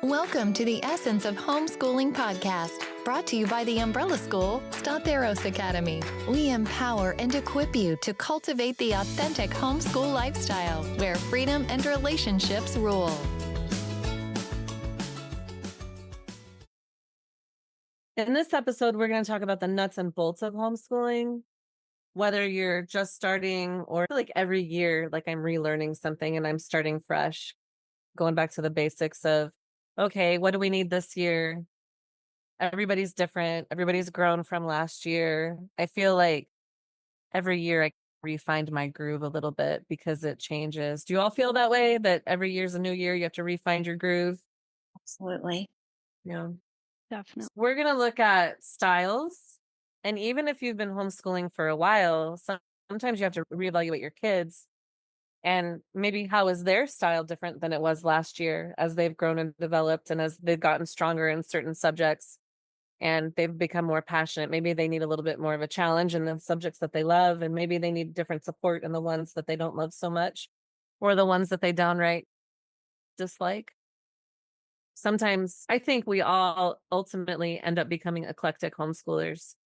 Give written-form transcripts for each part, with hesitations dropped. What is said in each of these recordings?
Welcome to the Essence of Homeschooling podcast, brought to you by the umbrella school, Statheros Academy. We empower and equip you to cultivate the authentic homeschool lifestyle where freedom and relationships rule. In this episode, we're going to talk about the nuts and bolts of homeschooling. Whether you're just starting or like every year, like I'm relearning something and I'm starting fresh, going back to the basics of, okay, what do we need this year? Everybody's different. Everybody's grown from last year. I feel like every year I refined my groove a little bit because it changes. Do you all feel that way? That every year's a new year, you have to refine your groove? Absolutely. Yeah. Definitely. We're going to look at styles. And even if you've been homeschooling for a while, sometimes you have to reevaluate your kids and maybe how is their style different than it was last year as they've grown and developed and as they've gotten stronger in certain subjects and they've become more passionate. Maybe they need a little bit more of a challenge in the subjects that they love, and maybe they need different support in the ones that they don't love so much or the ones that they downright dislike. Sometimes I think we all ultimately end up becoming eclectic homeschoolers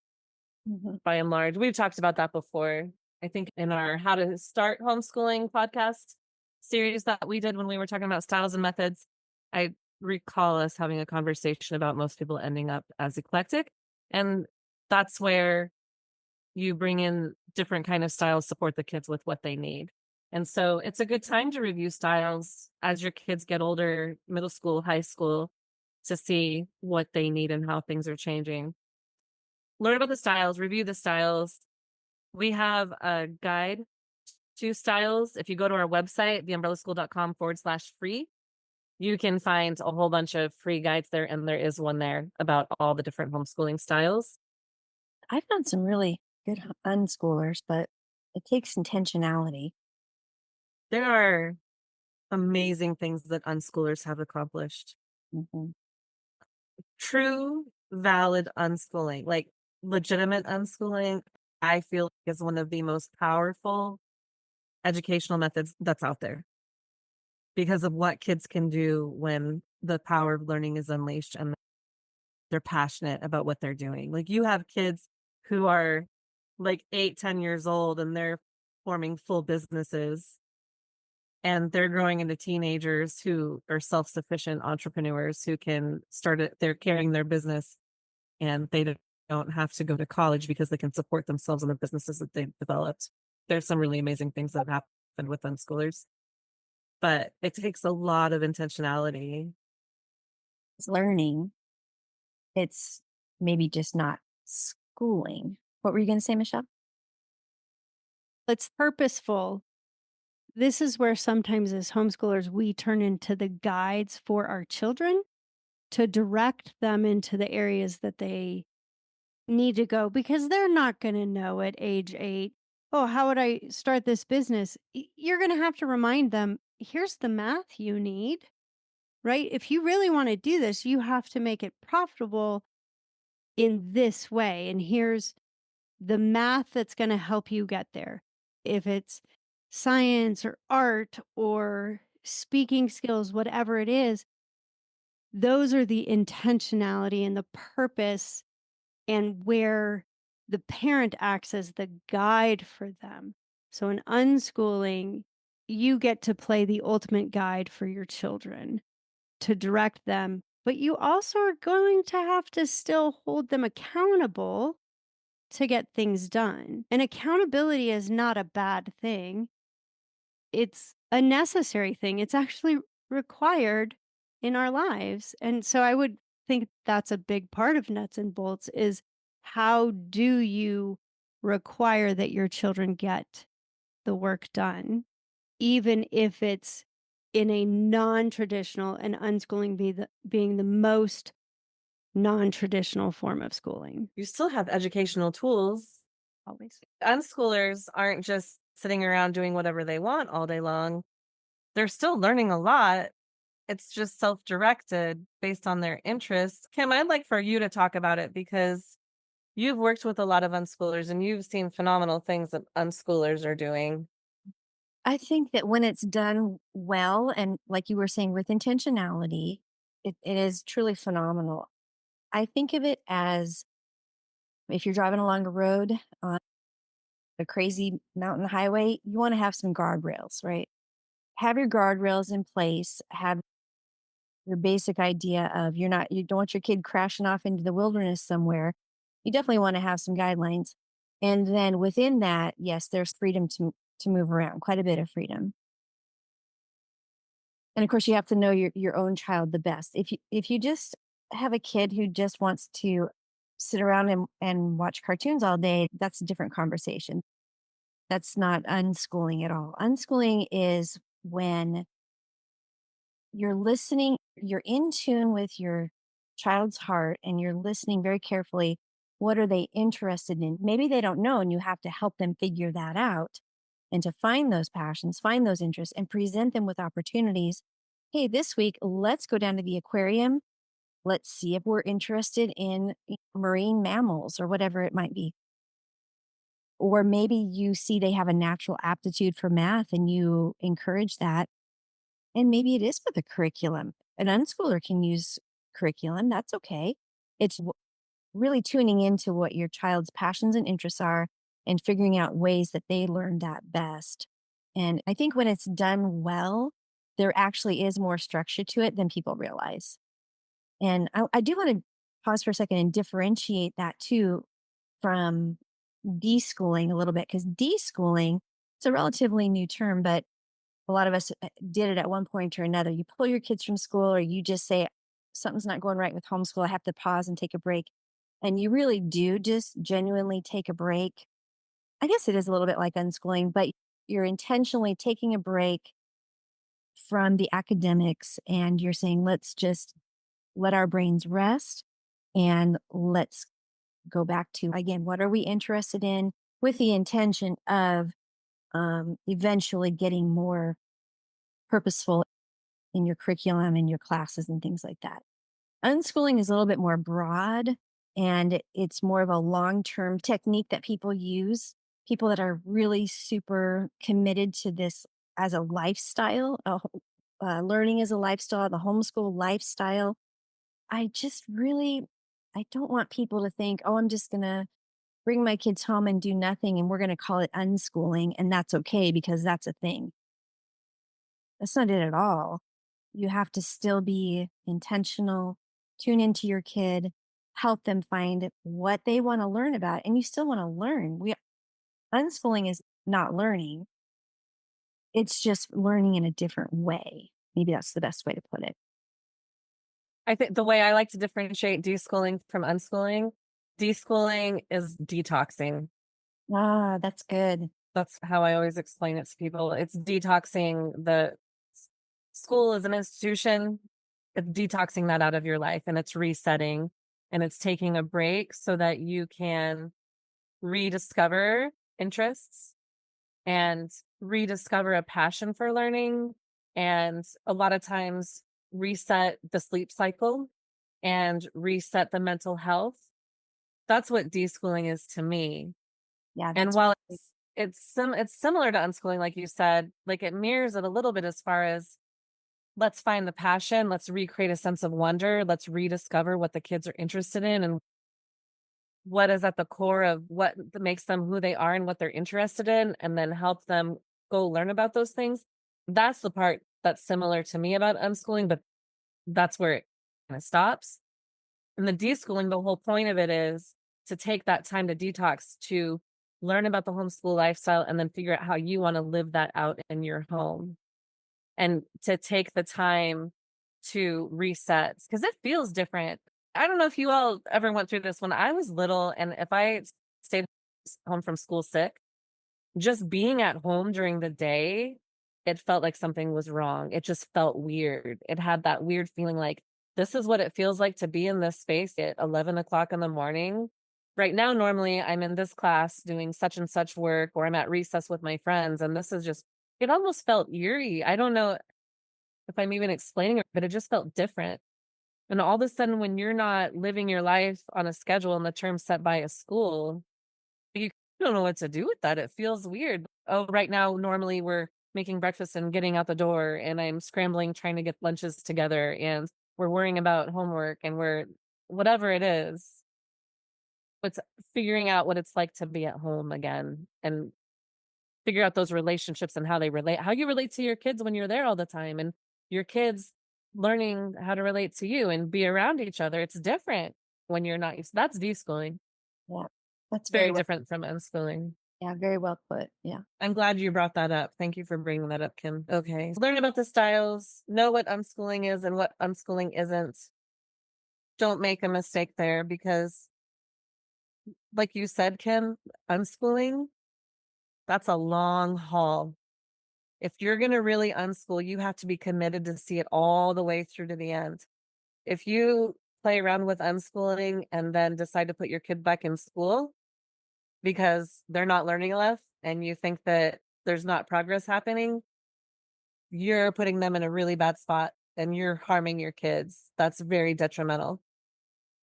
by and large. We've talked about that before. I think in our How to Start Homeschooling podcast series that we did when we were talking about styles and methods, I recall us having a conversation about most people ending up as eclectic. And that's where you bring in different kind of styles, support the kids with what they need. And so it's a good time to review styles as your kids get older, middle school, high school, to see what they need and how things are changing. Learn about the styles, review the styles. We have a guide to styles. If you go to our website, theumbrellaschool.com/free, you can find a whole bunch of free guides there. And there is one there about all the different homeschooling styles. I found some really good unschoolers, but it takes intentionality. There are amazing things that unschoolers have accomplished. Mm-hmm. True, valid unschooling, like legitimate unschooling, I feel is one of the most powerful educational methods that's out there because of what kids can do when the power of learning is unleashed and they're passionate about what they're doing. Like you have kids who are like 8, 10 years old and they're forming full businesses and they're growing into teenagers who are self-sufficient entrepreneurs who can start it. They're carrying their business and they don't have to go to college because they can support themselves in the businesses that they've developed. There's some really amazing things that have happened with unschoolers, but it takes a lot of intentionality. It's learning. It's maybe just not schooling. What were you going to say, Michelle? It's purposeful. This is where sometimes as homeschoolers, we turn into the guides for our children to direct them into the areas that they need to go because they're not going to know at age 8, oh, how would I start this business? You're going to have to remind them, here's the math you need, right? If you really want to do this, you have to make it profitable in this way. And here's the math that's going to help you get there. If it's science or art or speaking skills, whatever it is, those are the intentionality and the purpose and where the parent acts as the guide for them. So in unschooling, you get to play the ultimate guide for your children to direct them, but you also are going to have to still hold them accountable to get things done. And accountability is not a bad thing. It's a necessary thing. It's actually required in our lives. And so I would think that's a big part of nuts and bolts is how do you require that your children get the work done, even if it's in a non-traditional and unschooling being the most non-traditional form of schooling. You still have educational tools. Always. Unschoolers aren't just sitting around doing whatever they want all day long. They're still learning a lot. It's just self-directed based on their interests. Kim, I'd like for you to talk about it because you've worked with a lot of unschoolers and you've seen phenomenal things that unschoolers are doing. I think that when it's done well and like you were saying with intentionality, it is truly phenomenal. I think of it as if you're driving along a road on a crazy mountain highway, you want to have some guardrails, right? Have your guardrails in place, have your basic idea of you don't want your kid crashing off into the wilderness somewhere. You definitely want to have some guidelines. And then within that, yes, there's freedom to move around, quite a bit of freedom. And of course, you have to know your own child the best. If you just have a kid who just wants to sit around and watch cartoons all day, that's a different conversation. That's not unschooling at all. Unschooling is when you're listening, you're in tune with your child's heart and you're listening very carefully. What are they interested in? Maybe they don't know, and you have to help them figure that out and to find those passions, find those interests, and present them with opportunities. Hey, this week, let's go down to the aquarium. Let's see if we're interested in marine mammals or whatever it might be. Or maybe you see they have a natural aptitude for math and you encourage that. And maybe it is with a curriculum. An unschooler can use curriculum. That's okay. It's really tuning into what your child's passions and interests are and figuring out ways that they learn that best. And I think when it's done well, there actually is more structure to it than people realize. And I do want to pause for a second and differentiate that too from deschooling a little bit, because deschooling, it's a relatively new term, but a lot of us did it at one point or another. You pull your kids from school, or you just say, something's not going right with homeschool. I have to pause and take a break. And you really do just genuinely take a break. I guess it is a little bit like unschooling, but you're intentionally taking a break from the academics and you're saying, let's just let our brains rest and let's go back to, again, what are we interested in, with the intention of eventually getting more purposeful in your curriculum and your classes and things like that. Unschooling is a little bit more broad, and it's more of a long-term technique that people use. People that are really super committed to this as a lifestyle, learning as a lifestyle, the homeschool lifestyle. I don't want people to think, oh, I'm just going to bring my kids home and do nothing and we're going to call it unschooling and that's okay because that's a thing. That's not it at all. You have to still be intentional, tune into your kid, help them find what they want to learn about, and you still want to learn. Unschooling is not learning. It's just learning in a different way. Maybe that's the best way to put it. I think the way I like to differentiate deschooling from unschooling, deschooling is detoxing. Ah, that's good. That's how I always explain it to people. It's detoxing. The school as an institution, it's detoxing that out of your life, and it's resetting, and it's taking a break so that you can rediscover interests and rediscover a passion for learning, and a lot of times reset the sleep cycle and reset the mental health. That's what deschooling is to me. Yeah. And while it's similar to unschooling, like you said, like it mirrors it a little bit as far as let's find the passion, let's recreate a sense of wonder, let's rediscover what the kids are interested in and what is at the core of what makes them who they are and what they're interested in, and then help them go learn about those things. That's the part that's similar to me about unschooling, but that's where it kind of stops. And the deschooling, the whole point of it is to take that time to detox, to learn about the homeschool lifestyle, and then figure out how you want to live that out in your home. And to take the time to reset, because it feels different. I don't know if you all ever went through this when I was little, and if I stayed home from school sick, just being at home during the day, it felt like something was wrong. It just felt weird. It had that weird feeling like, this is what it feels like to be in this space at 11 o'clock in the morning. Right now, normally I'm in this class doing such and such work, or I'm at recess with my friends. And this is just, it almost felt eerie. I don't know if I'm even explaining it, but it just felt different. And all of a sudden, when you're not living your life on a schedule and the terms set by a school, you don't know what to do with that. It feels weird. Oh, right now, normally we're making breakfast and getting out the door, and I'm scrambling trying to get lunches together. And we're worrying about homework and we're whatever it is, it's figuring out what it's like to be at home again and figure out those relationships and how they relate, how you relate to your kids when you're there all the time, and your kids learning how to relate to you and be around each other. It's different when you're not used. That's deschooling. Yeah. That's Very very well, different from unschooling. yeah, very well put. Yeah. I'm glad you brought that up. Thank you for bringing that up, Kim. Okay. Learn about the styles, know what unschooling is and what unschooling isn't. Don't make a mistake there because, like you said, Kim, unschooling, that's a long haul. If you're going to really unschool, you have to be committed to see it all the way through to the end. If you play around with unschooling and then decide to put your kid back in school because they're not learning enough and you think that there's not progress happening, you're putting them in a really bad spot and you're harming your kids. That's very detrimental.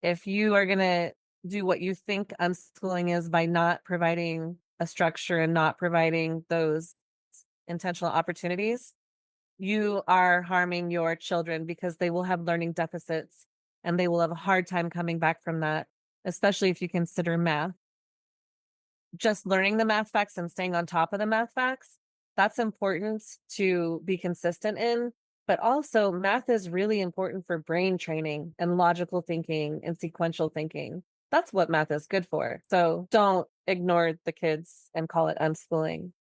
If you are going to do what you think unschooling is by not providing a structure and not providing those intentional opportunities, you are harming your children because they will have learning deficits and they will have a hard time coming back from that, especially if you consider math. Just learning the math facts and staying on top of the math facts, that's important to be consistent in. But also, math is really important for brain training and logical thinking and sequential thinking. That's what math is good for. So don't ignore the kids and call it unschooling.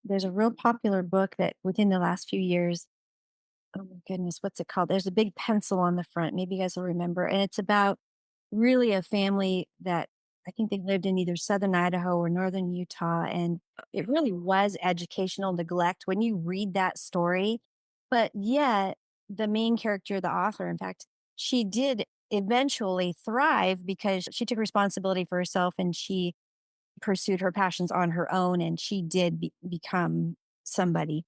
There's a real popular book that within the last few years, oh my goodness, what's it called? There's a big pencil on the front. Maybe you guys will remember. And it's about really a family that I think they lived in either southern Idaho or northern Utah. And it really was educational neglect when you read that story. But yet, the main character, the author, in fact, she did eventually thrive because she took responsibility for herself and she pursued her passions on her own. And she did become somebody,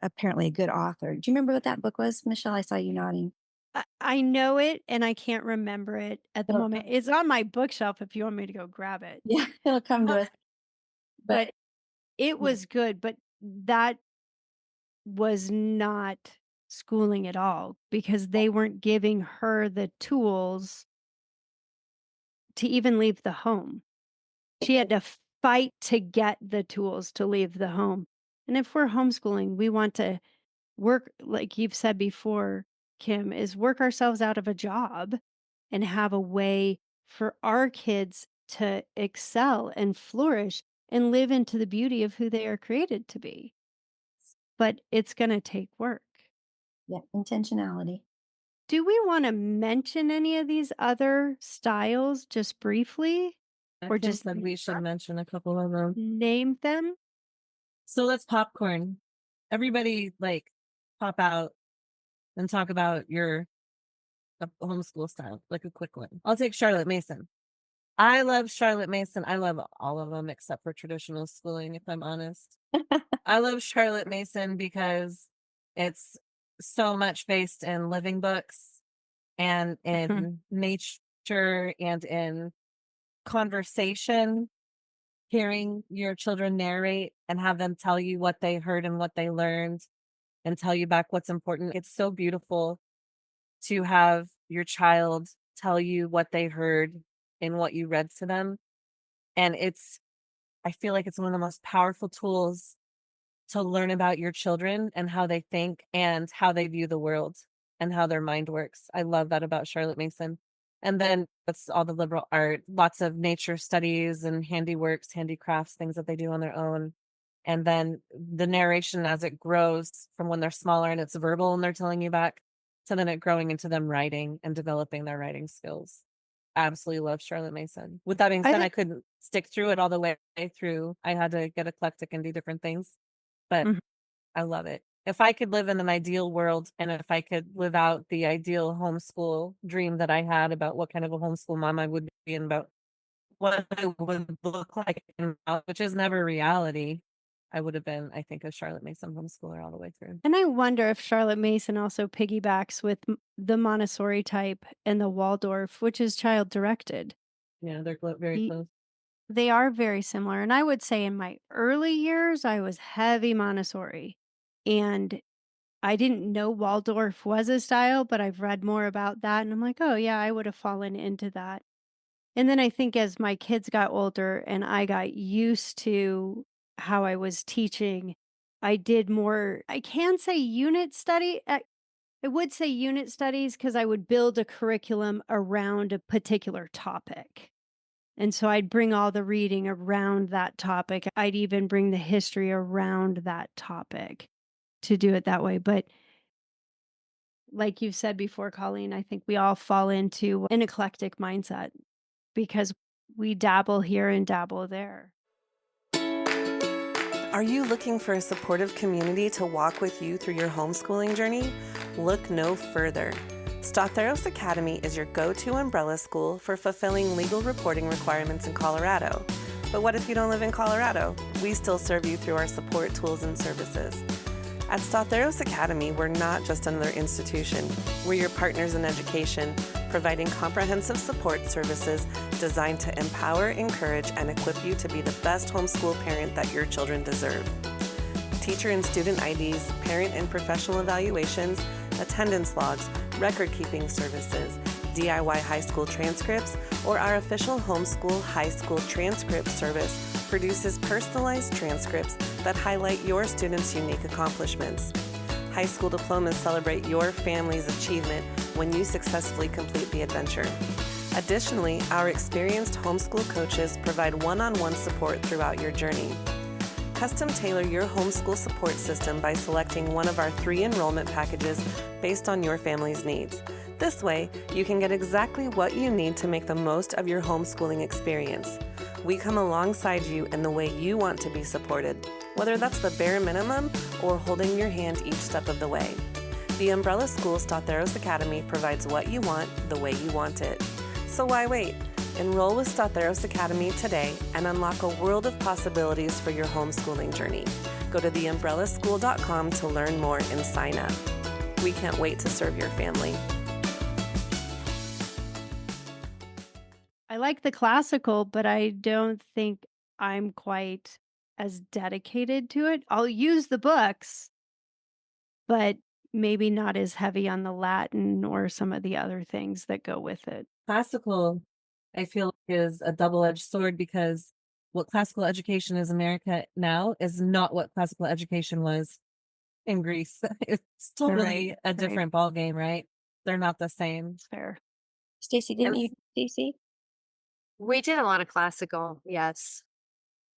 apparently a good author. Do you remember what that book was, Michelle? I saw you nodding. I know it and I can't remember it at the It'll moment. come, It's on my bookshelf if you want me to go grab it. yeah, it'll come to us. But But it yeah, was good, but that was not schooling at all because they weren't giving her the tools to even leave the home. She had to fight to get the tools to leave the home. And if we're homeschooling, we want to work, like you've said before, Kim, is work ourselves out of a job and have a way for our kids to excel and flourish and live into the beauty of who they are created to be. But it's going to take work. yeah, intentionality. Do we want to mention any of these other styles just briefly I or think just that we should mention a couple of them. name them? So let's popcorn. Everybody, like, pop out and talk about your homeschool style, like a quick one. I'll take Charlotte Mason. I love Charlotte Mason. I love all of them except for traditional schooling, if I'm honest. I love Charlotte Mason because it's so much based in living books and in nature and in conversation, hearing your children narrate and have them tell you what they heard and what they learned and tell you back what's important. It's so beautiful to have your child tell you what they heard and what you read to them. And I feel like it's one of the most powerful tools to learn about your children and how they think and how they view the world and how their mind works. I love that about Charlotte Mason. And then it's all the liberal art, lots of nature studies and handiworks, handicrafts, things that they do on their own. And then the narration as it grows from when they're smaller and it's verbal and they're telling you back to then it growing into them writing and developing their writing skills. Absolutely love Charlotte Mason. With that being I said, I think couldn't stick through it all the way through. I had to get eclectic and do different things, but Mhm. I love it. If I could live in an ideal world and if I could live out the ideal homeschool dream that I had about what kind of a homeschool mom I would be and about what I would look like, which is never reality, I would have been, I think, a Charlotte Mason homeschooler all the way through. And I wonder if Charlotte Mason also piggybacks with the Montessori type and the Waldorf, which is child directed. Yeah, they're very close. They are very similar. And I would say in my early years, I was heavy Montessori. And I didn't know Waldorf was a style, but I've read more about that, and I'm like, "Oh, yeah, I would have fallen into that." And then I think as my kids got older and I got used to how I was teaching, I did more, I can say unit study. I would say unit studies because I would build a curriculum around a particular topic. And so I'd bring all the reading around that topic. I'd even bring the history around that topic to do it that way. But like you said before, Colleen, I think we all fall into an eclectic mindset because we dabble here and dabble there. Are you looking for a supportive community to walk with you through your homeschooling journey? Look no further. Statheros Academy is your go-to umbrella school for fulfilling legal reporting requirements in Colorado. But what if you don't live in Colorado? We still serve you through our support tools and services. At Statheros Academy, we're not just another institution. We're your partners in education, providing comprehensive support services designed to empower, encourage, and equip you to be the best homeschool parent that your children deserve. Teacher and student IDs, parent and professional evaluations, attendance logs, record-keeping services, DIY high school transcripts, or our official homeschool high school transcript service produces personalized transcripts that highlight your students' unique accomplishments. High school diplomas celebrate your family's achievement when you successfully complete the adventure. Additionally, our experienced homeschool coaches provide one-on-one support throughout your journey. Custom tailor your homeschool support system by selecting one of our 3 enrollment packages based on your family's needs. This way, you can get exactly what you need to make the most of your homeschooling experience. We come alongside you in the way you want to be supported, whether that's the bare minimum or holding your hand each step of the way. The Umbrella School Statheros Academy provides what you want the way you want it. So why wait? Enroll with Statheros Academy today and unlock a world of possibilities for your homeschooling journey. Go to theumbrellaschool.com to learn more and sign up. We can't wait to serve your family. I like the classical, but I don't think I'm quite as dedicated to it. I'll use the books, but maybe not as heavy on the Latin or some of the other things that go with it. Classical, I feel, is a double-edged sword because what classical education is in America now is not what classical education was in Greece. It's totally a different ballgame, right? They're not the same. It's fair. Stacy, didn't you, Stacy? We did a lot of classical, yes,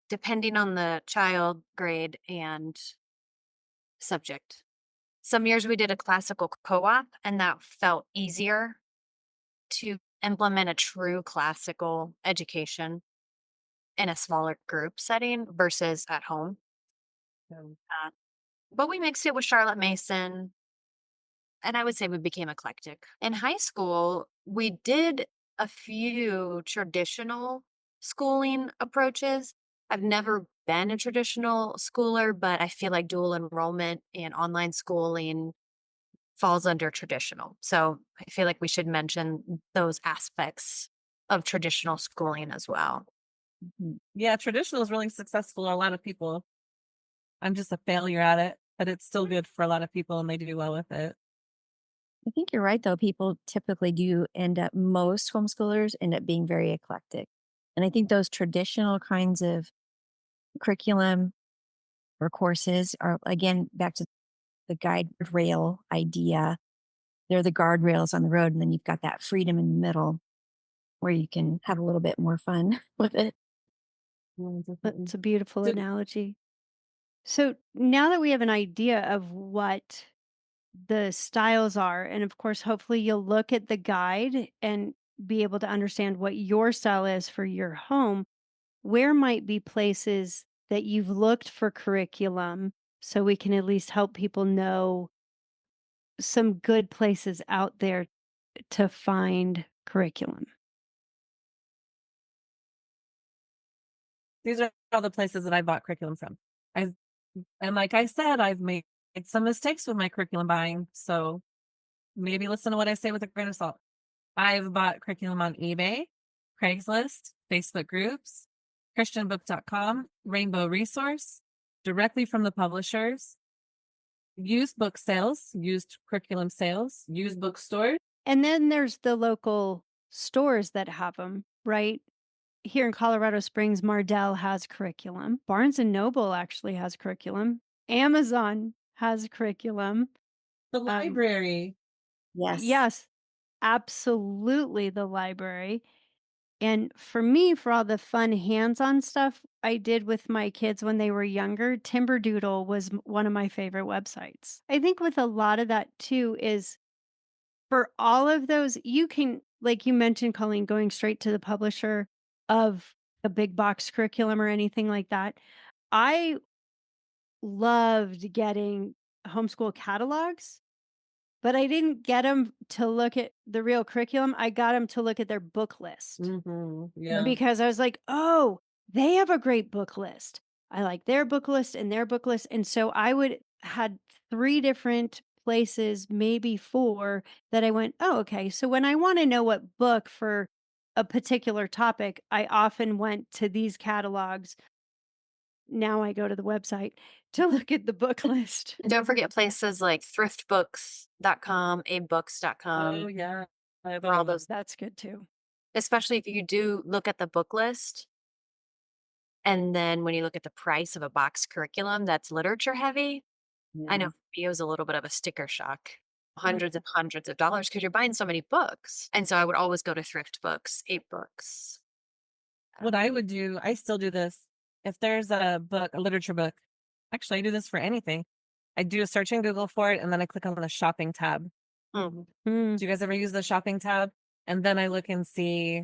depending on the child, grade, and subject. Some years we did a classical co-op, and that felt easier to implement a true classical education in a smaller group setting versus at home. But we mixed it with Charlotte Mason, and I would say we became eclectic. In high school, we did a few traditional schooling approaches. I've never been a traditional schooler, but I feel like dual enrollment and online schooling falls under traditional. So I feel like we should mention those aspects of traditional schooling as well. Yeah, traditional is really successful for a lot of people. I'm just a failure at it, but it's still good for a lot of people and they do well with it. I think you're right, though. People typically do most homeschoolers end up being very eclectic. And I think those traditional kinds of curriculum or courses are, again, back to the guide rail idea. They're the guardrails on the road, and then you've got that freedom in the middle where you can have a little bit more fun with it. That's a beautiful analogy. So now that we have an idea of what the styles are, and of course, hopefully you'll look at the guide and be able to understand what your style is for your home, where might be places that you've looked for curriculum so we can at least help people know some good places out there to find curriculum? These are all the places that I bought curriculum from. And like I said, I've made some mistakes with my curriculum buying. So maybe listen to what I say with a grain of salt. I've bought curriculum on eBay, Craigslist, Facebook groups, christianbook.com, Rainbow Resource, directly from the publishers. used book sales, used curriculum sales, used bookstores. And then there's the local stores that have them, right? Here in Colorado Springs, Mardell has curriculum. Barnes and Noble actually has curriculum. Amazon has curriculum. The library. Yes. Yes, absolutely the library. And for me, for all the fun hands-on stuff I did with my kids when they were younger, Timberdoodle was one of my favorite websites. I think with a lot of that too is for all of those, you can, like you mentioned, Colleen, going straight to the publisher of a big box curriculum or anything like that. I loved getting homeschool catalogs, but I didn't get them to look at the real curriculum. I got them to look at their book list Yeah. because I was like, oh, they have a great book list. I like their book list and their book list. And so I would had 3 different places, maybe 4, that I went, oh, okay. So when I want to know what book for a particular topic, I often went to these catalogs. Now I go to the website to look at the book list. And don't forget places like thriftbooks.com, abebooks.com. Oh, yeah. I have For all all those, That's good too. especially if you do look at the book list. And then when you look at the price of a box curriculum that's literature heavy, I know it was a little bit of a sticker shock. Hundreds and hundreds of dollars because you're buying so many books. And so I would always go to thrift books, Abe Books. What I would do, I still do this. If there's a book, a literature book, actually, I do this for anything. I do a search in Google for it, and then I click on the shopping tab. Mhm. Mm, Do you guys ever use the shopping tab? And then I look and see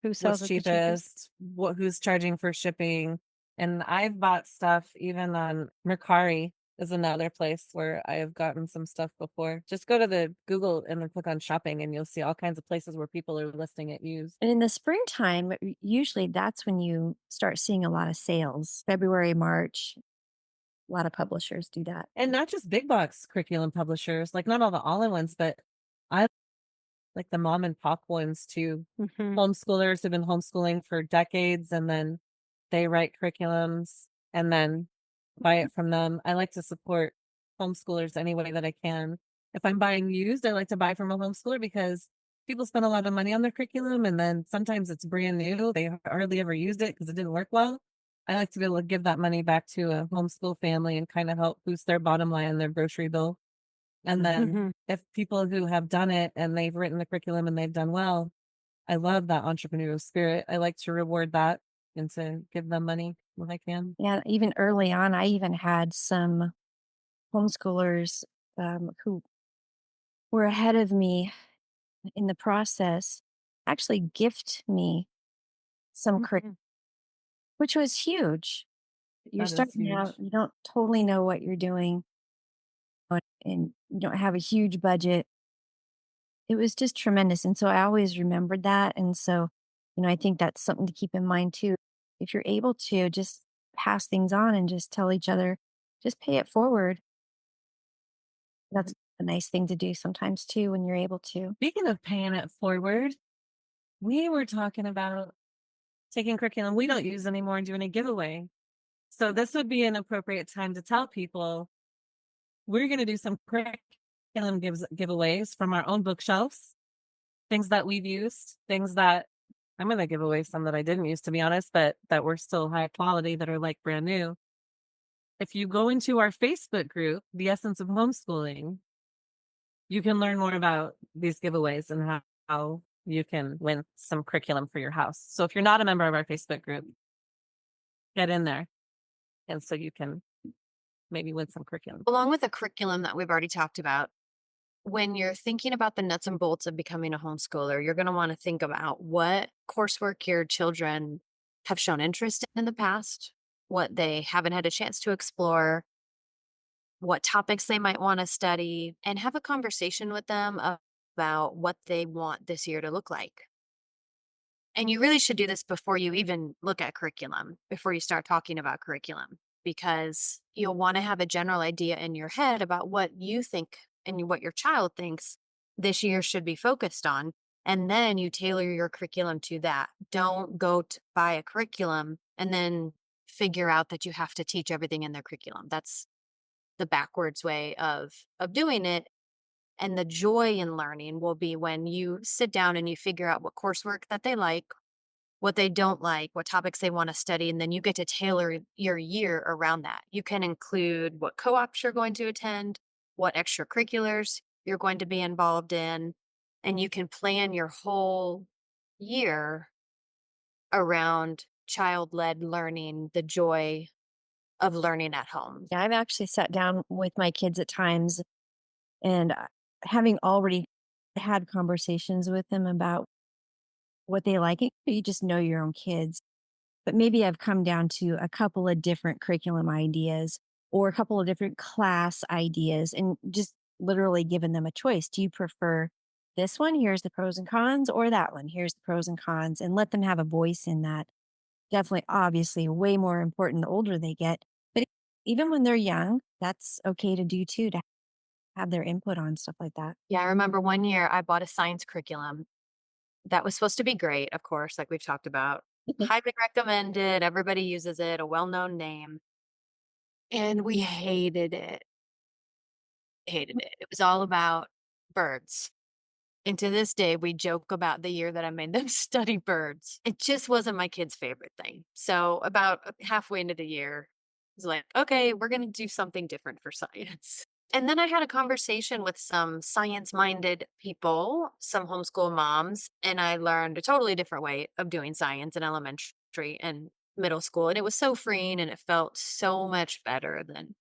who sells what's it the cheapest? cheapest, who's charging for shipping. And I've bought stuff even on Mercari is another place where I have gotten some stuff before. Just go to the Google and then click on shopping, and you'll see all kinds of places where people are listing it used. And in the springtime, usually that's when you start seeing a lot of sales. February, March, a lot of publishers do that. And not just big box curriculum publishers, like not all the all-in-ones, but I like the mom and pop ones too. Mhm. Homeschoolers have been homeschooling for decades, and then they write curriculums and then buy it from them. I like to support homeschoolers any way that I can. If I'm buying used, I like to buy from a homeschooler because people spend a lot of money on their curriculum, and then sometimes it's brand new. They hardly ever used it because it didn't work well. I like to be able to give that money back to a homeschool family and kind of help boost their bottom line and their grocery bill. And then Mhm. if people who have done it and they've written the curriculum and they've done well, I love that entrepreneurial spirit. I like to reward that and to give them money when I can. Yeah, even early on, I even had some homeschoolers who were ahead of me in the process actually gift me some curriculum, Mhm. which was huge. You're That is starting out, huge. you don't totally know what you're doing, and you don't have a huge budget. It was just tremendous. And so I always remembered that. And so, I think that's something to keep in mind too. If you're able to just pass things on and just tell each other, just pay it forward. That's a nice thing to do sometimes too when you're able to. Speaking of paying it forward, we were talking about taking curriculum we don't use anymore and doing a giveaway. So this would be an appropriate time to tell people we're going to do some curriculum giveaways from our own bookshelves, things that we've used, things that I'm going to give away some that I didn't use, to be honest, but that were still high quality, that are like brand new. If you go into our Facebook group, The Essence of Homeschooling, you can learn more about these giveaways and how you can win some curriculum for your house. So if you're not a member of our Facebook group, get in there. And so you can maybe win some curriculum. Along with the curriculum that we've already talked about, when you're thinking about the nuts and bolts of becoming a homeschooler, you're going to want to think about what coursework your children have shown interest in the past, what they haven't had a chance to explore, what topics they might want to study, and have a conversation with them about what they want this year to look like. And you really should do this before you even look at curriculum, before you start talking about curriculum, because you'll want to have a general idea in your head about what you think and what your child thinks this year should be focused on. And then you tailor your curriculum to that. Don't go to buy a curriculum and then figure out that you have to teach everything in their curriculum. That's the backwards way of doing it. And the joy in learning will be when you sit down and you figure out what coursework that they like, what they don't like, what topics they want to study, and then you get to tailor your year around that. You can include what co-ops you're going to attend, what extracurriculars you're going to be involved in, and you can plan your whole year around child-led learning, the joy of learning at home. Yeah, I've actually sat down with my kids at times and having already had conversations with them about what they like. You just know your own kids. But maybe I've come down to a couple of different curriculum ideas or a couple of different class ideas and just literally given them a choice. Do you prefer this one? Here's the pros and cons, or that one? Here's the pros and cons, and let them have a voice in that. Definitely, obviously, way more important the older they get. But even when they're young, that's okay to do too, to have their input on stuff like that. Yeah, I remember one year I bought a science curriculum that was supposed to be great, of course, like we've talked about. Highly recommended. Everybody uses it, a well-known name. And we hated it. Hated it. It was all about birds. And to this day, we joke about the year that I made them study birds. It just wasn't my kids' favorite thing. So about halfway into the year, I was like, okay, we're going to do something different for science. And then I had a conversation with some science-minded people, some homeschool moms, and I learned a totally different way of doing science in elementary and middle school. And it was so freeing and it felt so much better than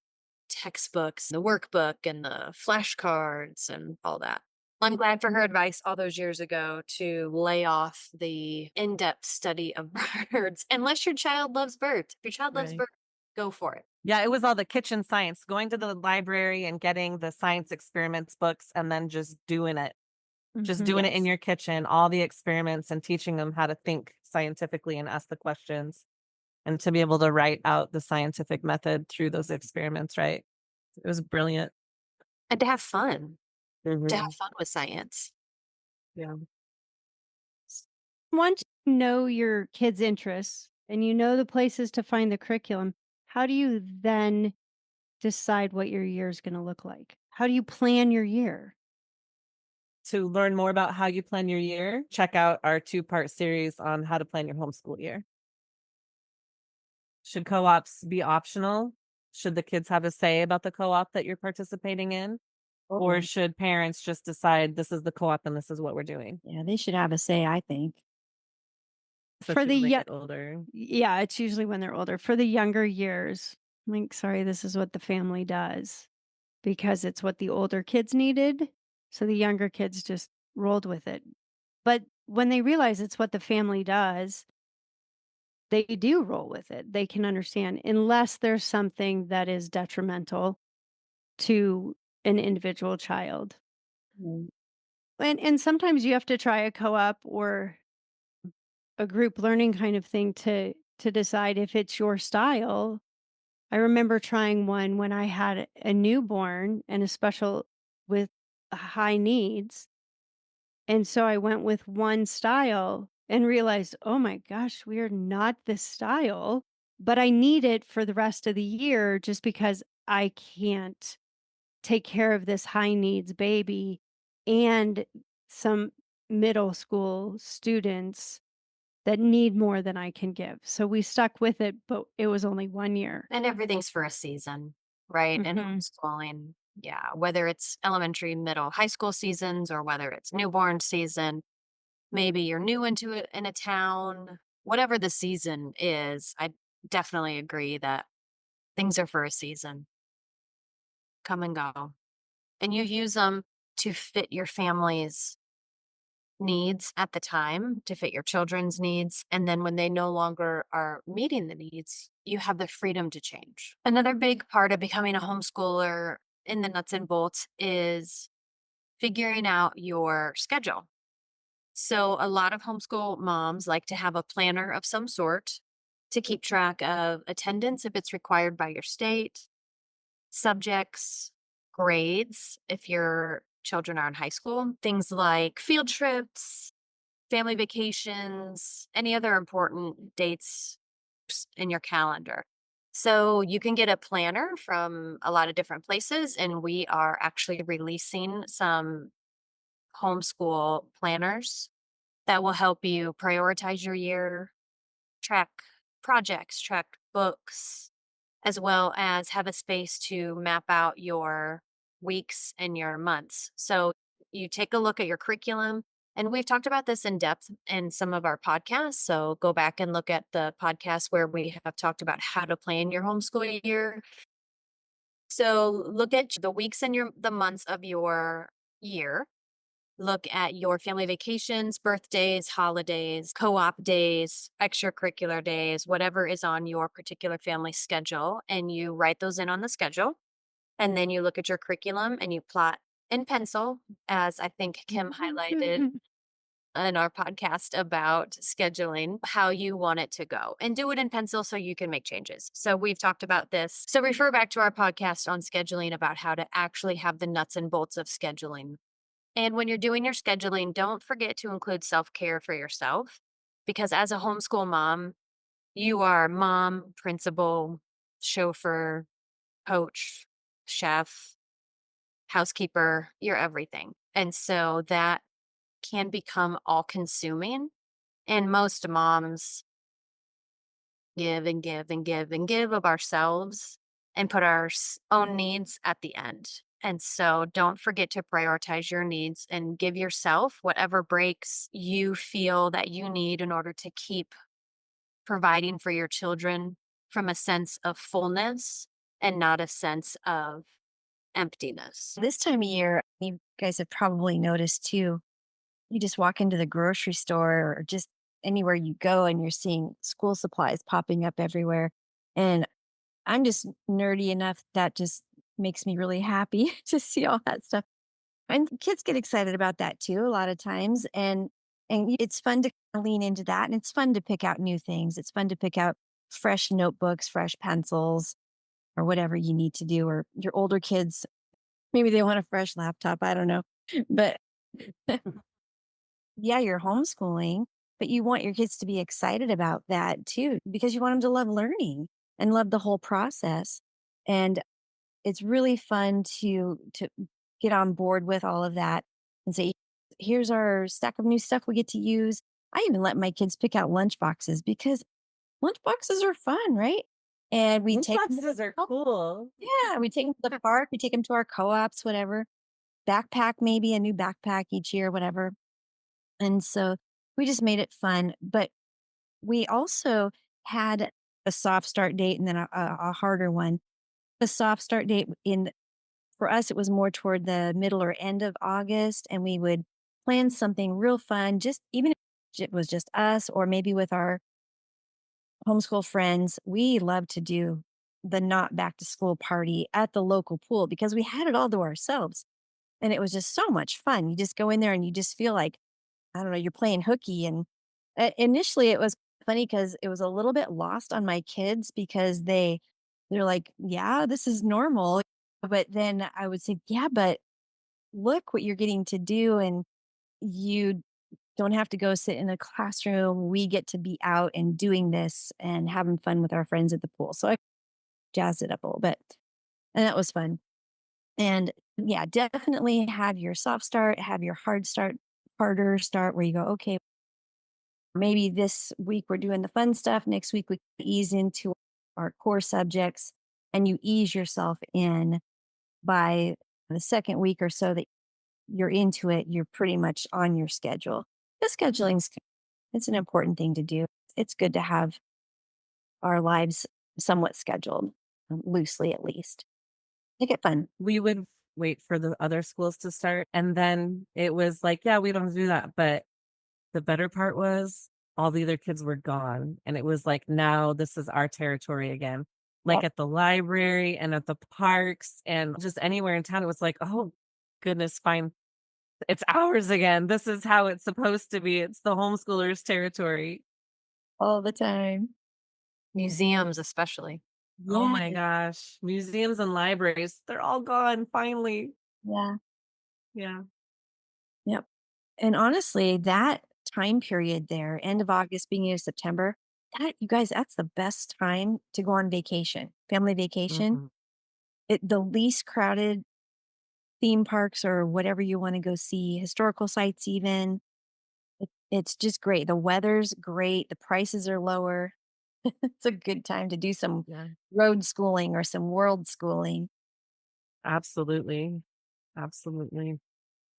textbooks, the workbook and the flashcards and all that. I'm glad for her advice all those years ago to lay off the in-depth study of birds, unless your child loves birds. If your child loves Right. birds, go for it. Yeah, it was all the kitchen science, going to the library and getting the science experiments books and then just doing it. Just doing it in your kitchen, all the experiments and teaching them how to think scientifically and ask the questions and to be able to write out the scientific method through those experiments, right? It was brilliant. And to have fun, to Mhm. have fun with science. Yeah. Once you know your kids' interests and you know the places to find the curriculum, how do you then decide what your year is going to look like? How do you plan your year? To learn more about how you plan your year, check out our 2-part series on how to plan your homeschool year. Should co-ops be optional? Should the kids have a say about the co-op that you're participating in? Or should parents just decide this is the co-op and this is what we're doing? Yeah, they should have a say, I think. For Especially the when they yo- get older. Yeah, it's usually when they're older. For the younger years, like, sorry, this is what the family does because it's what the older kids needed. So the younger kids just rolled with it. But when they realize it's what the family does, they do roll with it. They can understand, unless there's something that is detrimental to an individual child. Mm. And sometimes you have to try a co-op or a group learning kind of thing to decide if it's your style. I remember trying one when I had a newborn and a special with high needs. And so I went with one style and realized, oh my gosh, we are not this style, but I need it for the rest of the year just because I can't take care of this high needs baby and some middle school students that need more than I can give. So we stuck with it, but it was only 1 year. And everything's for a season, right? And Mhm. homeschooling, yeah, whether it's elementary, middle, high school seasons or whether it's newborn season, maybe you're new into it in a town, whatever the season is, I definitely agree that things are for a season, come and go. And you use them to fit your family's needs at the time, to fit your children's needs. And then when they no longer are meeting the needs, you have the freedom to change. Another big part of becoming a homeschooler in the nuts and bolts is figuring out your schedule. So a lot of homeschool moms like to have a planner of some sort to keep track of attendance if it's required by your state, subjects, grades if your children are in high school, things like field trips, family vacations, any other important dates in your calendar. So you can get a planner from a lot of different places, and we are actually releasing some homeschool planners that will help you prioritize your year, track projects, track books, as well as have a space to map out your weeks and your months. So you take a look at your curriculum, and we've talked about this in depth in some of our podcasts. So go back and look at the podcast where we have talked about how to plan your homeschool year. So look at the weeks and the months of your year. Look at your family vacations, birthdays, holidays, co-op days, extracurricular days, whatever is on your particular family schedule, and you write those in on the schedule. And then you look at your curriculum and you plot in pencil, as I think Kim highlighted in our podcast about scheduling, how you want it to go, and do it in pencil so you can make changes. So we've talked about this. So refer back to our podcast on scheduling about how to actually have the nuts and bolts of scheduling. And when you're doing your scheduling, don't forget to include self-care for yourself, because as a homeschool mom, you are mom, principal, chauffeur, coach, chef, housekeeper, you're everything. And so that can become all consuming. And most moms give and give and give and give of ourselves and put our own needs at the end. And so don't forget to prioritize your needs and give yourself whatever breaks you feel that you need in order to keep providing for your children from a sense of fullness and not a sense of emptiness. This time of year, you guys have probably noticed too, you just walk into the grocery store or just anywhere you go and you're seeing school supplies popping up everywhere. And I'm just nerdy enough that just makes me really happy to see all that stuff. And kids get excited about that too a lot of times. And it's fun to lean into that. And it's fun to pick out new things. It's fun to pick out fresh notebooks, fresh pencils, or whatever you need to do. Or your older kids, maybe they want a fresh laptop. I don't know. But yeah, you're homeschooling, but you want your kids to be excited about that too, because you want them to love learning and love the whole process. And it's really fun to get on board with all of that and say, here's our stack of new stuff we get to use. I even let my kids pick out lunch boxes because lunch boxes are fun, right? And we Lunch take 'em to boxes are cool. yeah, we take them to the park, we take them to our co-ops, whatever. Backpack, maybe a new backpack each year, whatever. And so we just made it fun. But we also had a soft start date and then a harder one. The soft start date in for us, it was more toward the middle or end of August, and we would plan something real fun, just even if it was just us or maybe with our homeschool friends. We love to do the not back to school party at the local pool because we had it all to ourselves. And it was just so much fun. You just go in there and you just feel like, I don't know, you're playing hooky. And initially it was funny because it was a little bit lost on my kids because they're like, yeah, this is normal. But then I would say, yeah, but look what you're getting to do. And you don't have to go sit in a classroom. We get to be out and doing this and having fun with our friends at the pool. So I jazzed it up a little bit. And that was fun. And yeah, definitely have your soft start, have your hard start, harder start where you go, okay, maybe this week we're doing the fun stuff. Next week we ease into our core subjects and you ease yourself in by the second week or so that you're into it, you're pretty much on your schedule. The scheduling's it's an important thing to do. It's good to have our lives somewhat scheduled, loosely at least. Make it fun. We would wait for the other schools to start. And then it was like, yeah, we don't do that. But the better part was all the other kids were gone. And it was like, now this is our territory again. Like at the library and at the parks and just anywhere in town. It was like, oh, goodness, fine. It's ours again. This is how it's supposed to be. It's the homeschoolers' territory. All the time. Museums, especially. Oh Yeah. my gosh. Museums and libraries, they're all gone finally. Yeah. Yeah. Yep. And honestly, that time period there, end of August, beginning of September, You guys, that's the best time to go on vacation, family vacation. Mhm. The least crowded theme parks or whatever you want to go see, historical sites even. It's just great. The weather's great. The prices are lower. It's a good time to do some Yeah, road schooling or some world schooling. absolutely. Absolutely.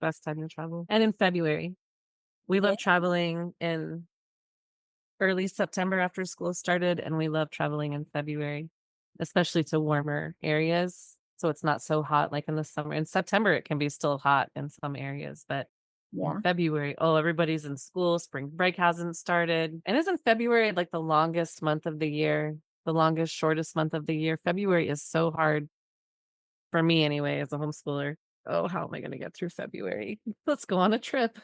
Best time to travel. And in February, we Yeah. love traveling in early September after school started, and we love traveling in February, especially to warmer areas. So it's not so hot like in the summer. In September, it can be still hot in some areas, but in Yeah. February, oh, everybody's in school. Spring break hasn't started. And isn't February like the longest month of the year? The longest, shortest month of the year? February is so hard for me anyway, as a homeschooler. Oh, how am I going to get through February? Let's go on a trip.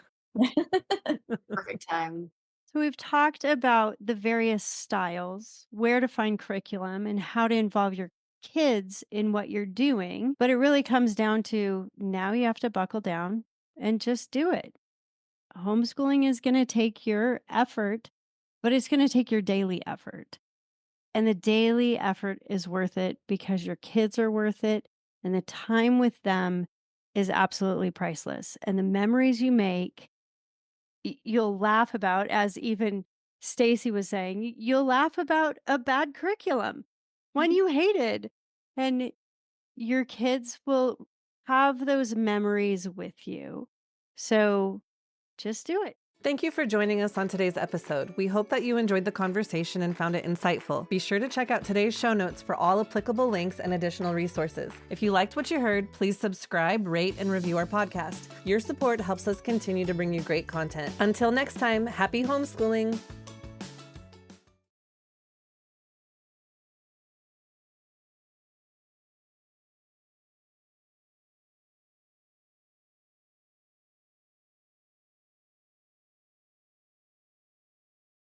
Perfect time. So we've talked about the various styles, where to find curriculum, and how to involve your kids in what you're doing. But it really comes down to now you have to buckle down and just do it. Homeschooling is going to take your effort, but it's going to take your daily effort. And the daily effort is worth it because your kids are worth it. And the time with them is absolutely priceless. And the memories you make, you'll laugh about, as even Stacy was saying, you'll laugh about a bad curriculum, one you hated. And your kids will have those memories with you. So just do it. Thank you for joining us on today's episode. We hope that you enjoyed the conversation and found it insightful. Be sure to check out today's show notes for all applicable links and additional resources. If you liked what you heard, please subscribe, rate, and review our podcast. Your support helps us continue to bring you great content. Until next time, happy homeschooling.